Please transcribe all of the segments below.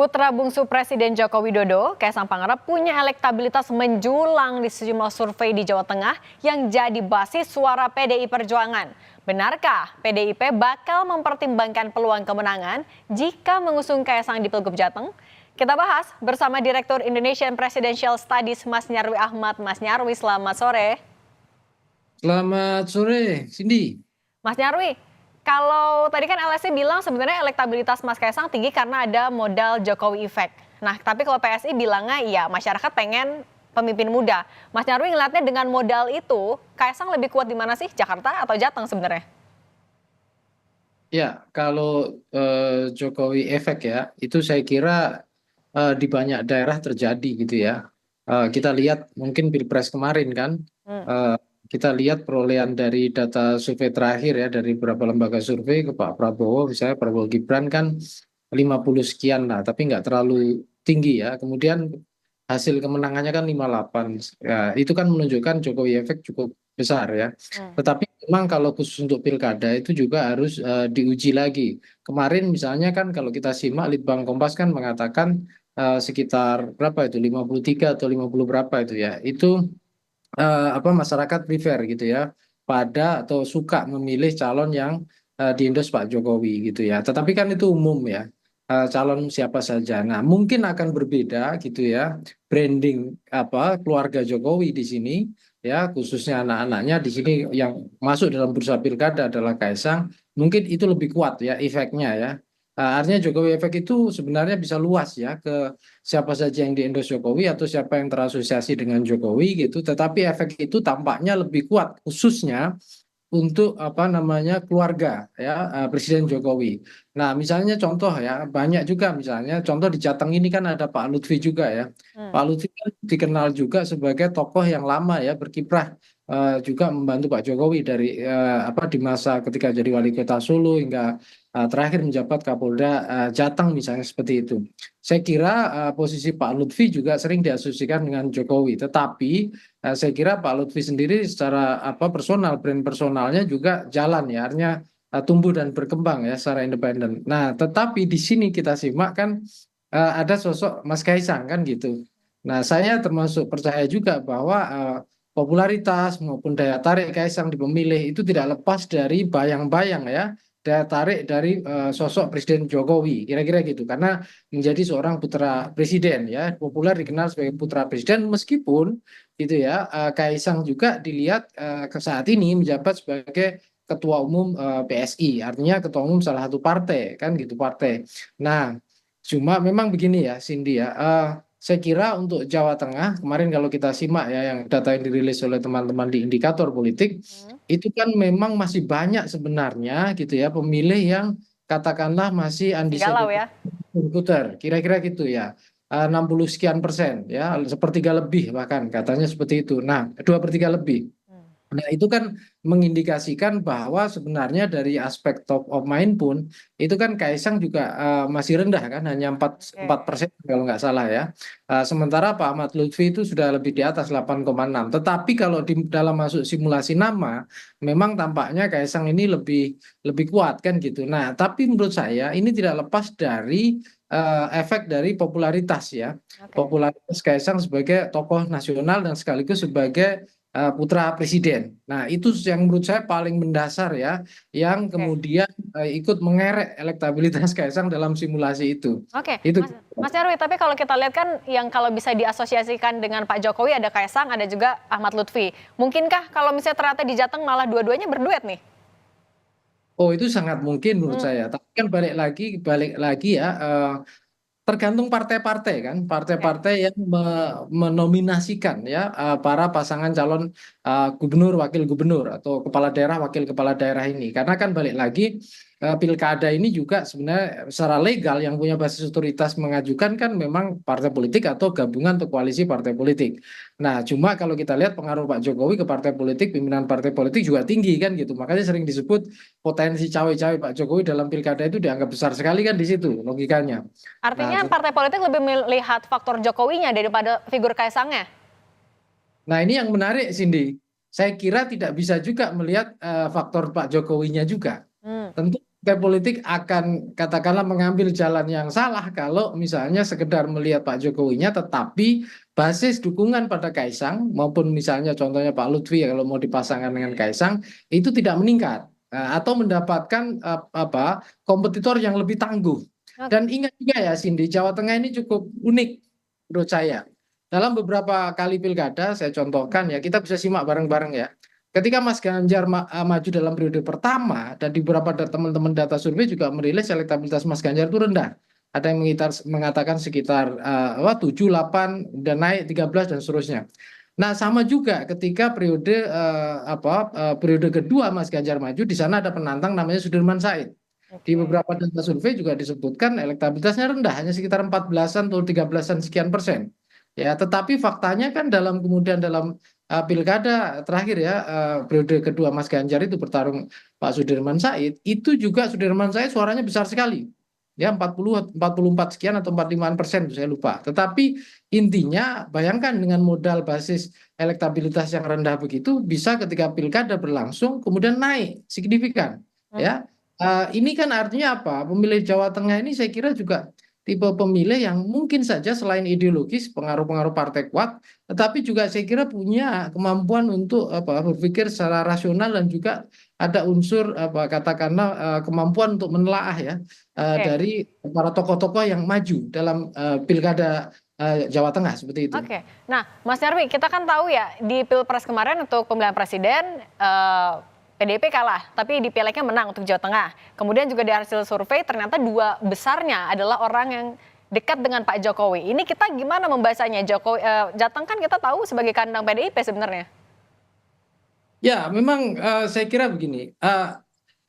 Putra bungsu Presiden Joko Widodo, Kaisang Pangarep punya elektabilitas menjulang di sejumlah survei di Jawa Tengah yang jadi basis suara PDI Perjuangan. Benarkah PDIP bakal mempertimbangkan peluang kemenangan jika mengusung Kaisang di Pilgub Jateng? Kita bahas bersama Direktur Indonesian Presidential Studies Mas Nyarwi Ahmad. Mas Nyarwi, selamat sore. Selamat sore, Cindy. Mas Nyarwi, kalau tadi kan LSI bilang sebenarnya elektabilitas Mas Kaisang tinggi karena ada modal Jokowi Effect. Nah, tapi kalau PSI bilangnya iya masyarakat pengen pemimpin muda. Mas Nyarwi ngeliatnya dengan modal itu, Kaisang lebih kuat di mana sih? Jakarta atau Jateng sebenarnya? Ya, kalau Jokowi efek ya, itu saya kira di banyak daerah terjadi gitu ya. Kita lihat mungkin Pilpres kemarin kan, Hmm. eh, kita lihat perolehan dari data survei terakhir ya dari beberapa lembaga survei ke Pak Prabowo, misalnya Prabowo Gibran kan 50 sekian lah, tapi nggak terlalu tinggi ya. Kemudian hasil kemenangannya kan 58. Ya, itu kan menunjukkan Jokowi efek cukup besar ya. Hmm. Tetapi memang kalau khusus untuk pilkada itu juga harus diuji lagi. Kemarin misalnya kan kalau kita simak Litbang Kompas kan mengatakan sekitar berapa itu 53 atau 50 berapa itu ya. Itu apa masyarakat prefer gitu ya pada atau suka memilih calon yang diendos Pak Jokowi gitu ya. Tetapi kan itu umum ya. Calon siapa saja. Nah, mungkin akan berbeda gitu ya branding apa keluarga Jokowi di sini ya khususnya anak-anaknya di sini yang masuk dalam bursa pilkada adalah Kaisang. Mungkin itu lebih kuat ya efeknya ya. Artinya Jokowi efek itu sebenarnya bisa luas ya ke siapa saja yang di-endorse Jokowi atau siapa yang terasosiasi dengan Jokowi gitu, tetapi efek itu tampaknya lebih kuat khususnya untuk apa namanya keluarga ya Presiden Jokowi. Nah, misalnya contoh ya, banyak juga misalnya contoh di Jateng ini kan ada Pak Lutfi juga ya. Hmm. Pak Lutfi kan dikenal juga sebagai tokoh yang lama ya berkiprah juga membantu Pak Jokowi dari apa di masa ketika jadi wali kota Solo hingga terakhir menjabat Kapolda Jateng misalnya seperti itu. Saya kira posisi Pak Lutfi juga sering diasosiasikan dengan Jokowi, tetapi saya kira Pak Lutfi sendiri secara apa personal, brand personalnya juga jalan ya, artinya tumbuh dan berkembang ya secara independen. Nah, tetapi di sini kita simak kan ada sosok Mas Kaisang kan gitu. Nah, saya termasuk percaya juga bahwa popularitas maupun daya tarik Kaisang di pemilih itu tidak lepas dari bayang-bayang ya, daya tarik dari sosok Presiden Jokowi, kira-kira gitu. Karena menjadi seorang putra presiden ya, populer dikenal sebagai putra presiden meskipun gitu ya, Kaisang juga dilihat ke saat ini menjabat sebagai ketua umum PSI, artinya ketua umum salah satu partai kan gitu partai. Nah, cuma memang begini ya, Cindy ya. Saya kira untuk Jawa Tengah kemarin kalau kita simak ya yang data yang dirilis oleh teman-teman di indikator politik Hmm. itu kan memang masih banyak sebenarnya gitu ya pemilih yang katakanlah masih Masih galau undecided ya. voter, kira-kira gitu ya. 60 sekian persen ya, sepertiga lebih bahkan katanya seperti itu. Nah, dua per tiga lebih. Hmm. Nah, itu kan mengindikasikan bahwa sebenarnya dari aspek top of mind pun itu kan Kaisang juga masih rendah kan, hanya 4% Oke. kalau nggak salah ya. Sementara Pak Ahmad Lutfi itu sudah lebih di atas 8,6. Tetapi kalau di dalam masuk simulasi nama, memang tampaknya Kaisang ini lebih lebih kuat kan gitu. Nah, tapi menurut saya ini tidak lepas dari efek dari popularitas ya. Oke. Popularitas Kaisang sebagai tokoh nasional dan sekaligus sebagai putra presiden. Nah, itu yang menurut saya paling mendasar ya, yang Oke. kemudian ikut mengerek elektabilitas Kaisang dalam simulasi itu. Oke, Itu. Mas Nyarwi, tapi kalau kita lihat kan yang kalau bisa diasosiasikan dengan Pak Jokowi ada Kaisang, ada juga Ahmad Lutfi. Mungkinkah kalau misalnya ternyata di Jateng malah dua-duanya berduet nih? Oh, itu sangat mungkin menurut Hmm. saya. Tapi kan balik lagi ya. Tergantung partai-partai kan, Oke. partai-partai yang menominasikan ya para pasangan calon gubernur, wakil gubernur atau kepala daerah, wakil kepala daerah ini. Karena kan balik lagi pilkada ini juga sebenarnya secara legal yang punya basis otoritas mengajukan kan memang partai politik atau gabungan atau koalisi partai politik. Nah, cuma kalau kita lihat pengaruh Pak Jokowi ke partai politik, pimpinan partai politik juga tinggi kan gitu. Makanya sering disebut potensi cawe-cawe Pak Jokowi dalam pilkada itu dianggap besar sekali kan di situ logikanya. Nah, Artinya partai politik lebih melihat faktor Jokowinya daripada figur Kaisangnya? nah, ini yang menarik, Cindy. Saya kira tidak bisa juga melihat faktor Pak Jokowinya juga. Hmm. Tentu partai politik akan katakanlah mengambil jalan yang salah kalau misalnya sekedar melihat Pak Jokowinya, tetapi basis dukungan pada Kaisang maupun misalnya contohnya Pak Lutfi ya, kalau mau dipasangkan dengan Kaisang itu tidak meningkat, atau mendapatkan apa kompetitor yang lebih tangguh. Oke. Dan ingat juga ya Cindy, Jawa Tengah ini cukup unik menurut saya. Dalam beberapa kali pilkada, saya contohkan ya, kita bisa simak bareng-bareng ya. Ketika Mas Ganjar maju dalam periode pertama, dan di beberapa teman-teman data survei juga merilis elektabilitas Mas Ganjar itu rendah. Ada yang mengatakan sekitar 7, 8, dan naik 13 dan seterusnya. Nah, sama juga ketika periode kedua Mas Ganjar maju, di sana ada penantang namanya Sudirman Said. Di Oke. beberapa data survei juga disebutkan elektabilitasnya rendah, hanya sekitar 14-an atau 13-an sekian persen. Ya, tetapi faktanya kan dalam pilkada terakhir ya, periode kedua Mas Ganjar itu bertarung Pak Sudirman Said, itu juga Sudirman Said suaranya besar sekali. Ya 44 sekian atau 45%, saya lupa. Tetapi intinya bayangkan dengan modal basis elektabilitas yang rendah begitu bisa ketika pilkada berlangsung kemudian naik signifikan. Hmm. Ya, ini kan artinya apa? Pemilih Jawa Tengah ini saya kira juga tipe pemilih yang mungkin saja selain ideologis, pengaruh-pengaruh partai kuat, tetapi juga saya kira punya kemampuan untuk apa berpikir secara rasional dan juga ada unsur apa katakanlah kemampuan untuk menelaah ya, Oke. dari para tokoh-tokoh yang maju dalam pilkada Jawa Tengah seperti itu. Oke. Nah, Mas Nyarwi, kita kan tahu ya di Pilpres kemarin untuk pemilihan presiden PDIP kalah, tapi di Pilegnya menang untuk Jawa Tengah. Kemudian juga di hasil survei ternyata dua besarnya adalah orang yang dekat dengan Pak Jokowi. Ini kita gimana membacanya? Jokowi Jateng kan kita tahu sebagai kandang PDIP sebenarnya. Ya, memang saya kira begini,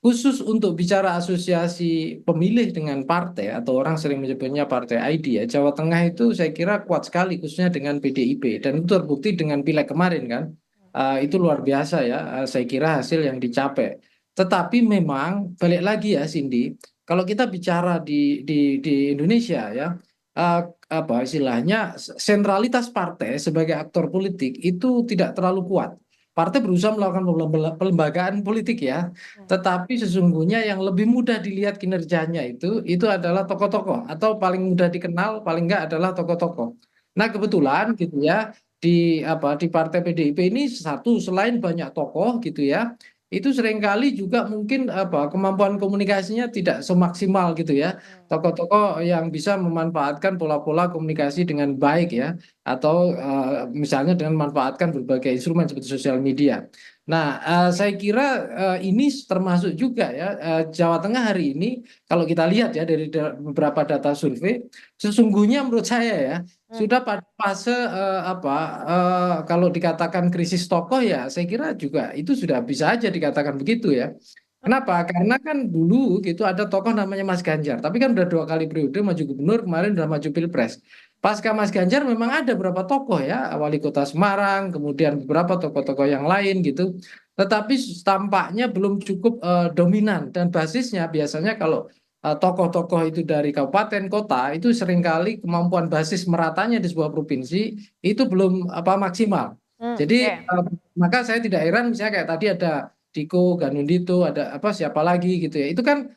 khusus untuk bicara asosiasi pemilih dengan partai atau orang sering menyebutnya partai ID ya, Jawa Tengah itu saya kira kuat sekali khususnya dengan PDIP dan itu terbukti dengan pileg kemarin kan. Itu luar biasa ya, saya kira hasil yang dicapai. Tetapi memang balik lagi ya Cindy, kalau kita bicara di Indonesia ya, eh, apa istilahnya sentralitas partai sebagai aktor politik itu tidak terlalu kuat. Partai berusaha melakukan pelembagaan politik ya, tetapi sesungguhnya yang lebih mudah dilihat kinerjanya itu adalah tokoh-tokoh atau paling mudah dikenal paling enggak adalah tokoh-tokoh. Nah, kebetulan gitu ya di Partai PDIP ini satu selain banyak tokoh gitu ya, itu seringkali juga mungkin apa kemampuan komunikasinya tidak semaksimal gitu ya. Tokoh-tokoh yang bisa memanfaatkan pola-pola komunikasi dengan baik ya, atau misalnya dengan memanfaatkan berbagai instrumen seperti sosial media. Nah, saya kira ini termasuk juga ya, Jawa Tengah hari ini kalau kita lihat ya dari beberapa data survei, sesungguhnya menurut saya ya sudah pada fase kalau dikatakan krisis tokoh ya saya kira juga itu sudah bisa aja dikatakan begitu ya. Kenapa? Karena kan dulu gitu ada tokoh namanya Mas Ganjar, tapi kan udah 2 kali periode maju gubernur, kemarin udah maju pilpres. Pasca Mas Ganjar memang ada beberapa tokoh ya, wali kota Semarang, kemudian beberapa tokoh-tokoh yang lain gitu. Tetapi tampaknya belum cukup dominan dan basisnya biasanya kalau tokoh-tokoh itu dari kabupaten kota itu seringkali kemampuan basis meratanya di sebuah provinsi itu belum apa maksimal. Jadi Oke. maka saya tidak heran misalnya kayak tadi ada Diko, Ganundito, ada apa siapa lagi gitu ya. Itu kan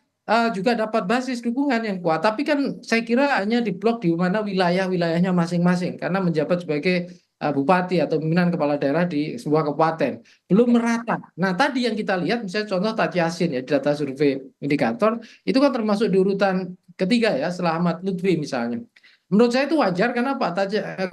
juga dapat basis dukungan yang kuat. Tapi kan saya kira hanya di blok di mana wilayah-wilayahnya masing-masing karena menjabat sebagai bupati atau pimpinan kepala daerah di sebuah kabupaten belum Oke. merata. Nah, tadi yang kita lihat misalnya contoh Tati Yasin ya di data survei indikator itu kan termasuk di urutan ketiga ya setelah Ahmad Lutfi misalnya. Menurut saya itu wajar karena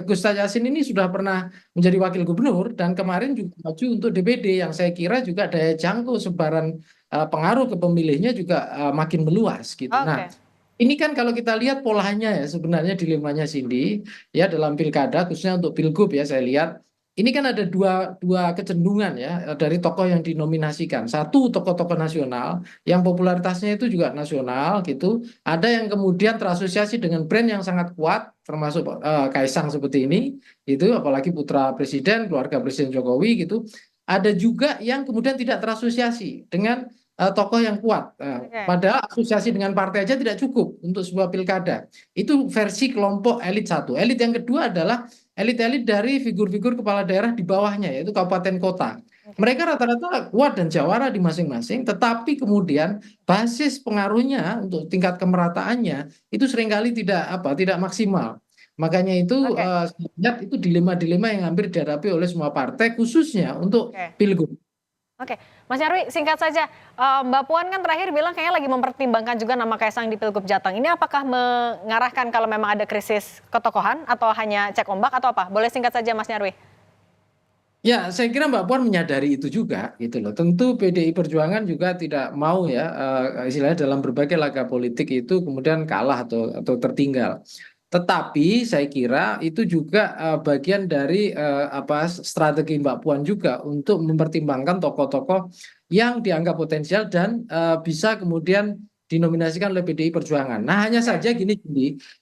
Gus Yasin ini sudah pernah menjadi wakil gubernur dan kemarin juga maju untuk DPD yang saya kira juga daya jangkau sebaran pengaruh ke pemilihnya juga makin meluas gitu. Nah, Oke. ini kan kalau kita lihat polanya ya sebenarnya dilemanya Cindy ya dalam pilkada khususnya untuk pilgub ya saya lihat ini kan ada dua kecenderungan ya dari tokoh yang dinominasikan. Satu tokoh-tokoh nasional yang popularitasnya itu juga nasional gitu. Ada yang kemudian terasosiasi dengan brand yang sangat kuat termasuk Kaisang seperti ini itu apalagi putra presiden, keluarga Presiden Jokowi gitu. Ada juga yang kemudian tidak terasosiasi dengan tokoh yang kuat. Oke. Padahal asosiasi dengan partai aja tidak cukup untuk sebuah pilkada. Itu versi kelompok elit satu. Elit yang kedua adalah elit-elit dari figur-figur kepala daerah di bawahnya, yaitu kabupaten kota. Oke. Mereka rata-rata kuat dan jawara di masing-masing, tetapi kemudian basis pengaruhnya untuk tingkat kemerataannya itu seringkali tidak maksimal. Makanya itu Oke. saya lihat itu dilema-dilema yang hampir dihadapi oleh semua partai khususnya untuk Oke. pilgub. Oke, Mas Nyarwi singkat saja, Mbak Puan kan terakhir bilang kayaknya lagi mempertimbangkan juga nama Kaisang di Pilgub Jateng. Ini apakah mengarahkan kalau memang ada krisis ketokohan atau hanya cek ombak atau apa? Boleh singkat saja Mas Nyarwi. Ya, saya kira Mbak Puan menyadari itu juga gitu loh. Tentu PDI Perjuangan juga tidak mau ya istilahnya dalam berbagai laga politik itu kemudian kalah atau tertinggal. Tetapi saya kira itu juga bagian dari strategi Mbak Puan juga untuk mempertimbangkan tokoh-tokoh yang dianggap potensial dan bisa kemudian dinominasikan oleh PDI Perjuangan. Nah, hanya Oke. saja gini,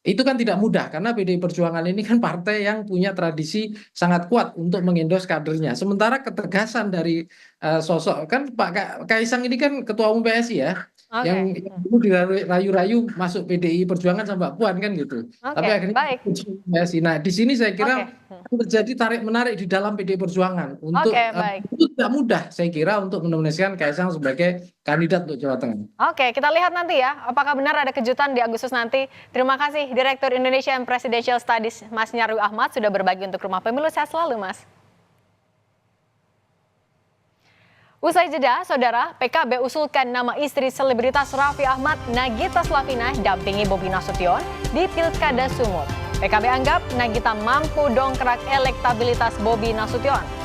itu kan tidak mudah karena PDI Perjuangan ini kan partai yang punya tradisi sangat kuat untuk mengendos kadernya. Sementara ketegasan dari sosok kan Kaisang ini kan ketua umum PSI ya, Oke. yang dulu dirayu-rayu masuk PDI Perjuangan sama Mbak Puan kan gitu. Tapi Oke, akhirnya baik. PSI. Nah, di sini saya Oke. kira terjadi tarik-menarik di dalam PDI Perjuangan Oke, untuk baik. itu tidak mudah saya kira untuk menominasikan Kaisang sebagai kandidat untuk Jawa Tengah. Oke, kita lihat nanti ya, apakah benar ada kejutan di Agustus nanti. Terima kasih Direktur Indonesian Presidential Studies, Mas Nyarwi Ahmad, sudah berbagi untuk Rumah Pemilu. Sehat selalu, Mas. Usai jeda, Saudara, PKB usulkan nama istri selebritas Raffi Ahmad, Nagita Slavina, dampingi Bobi Nasution di Pilkada Sumut. PKB anggap Nagita mampu dongkrak elektabilitas Bobi Nasution.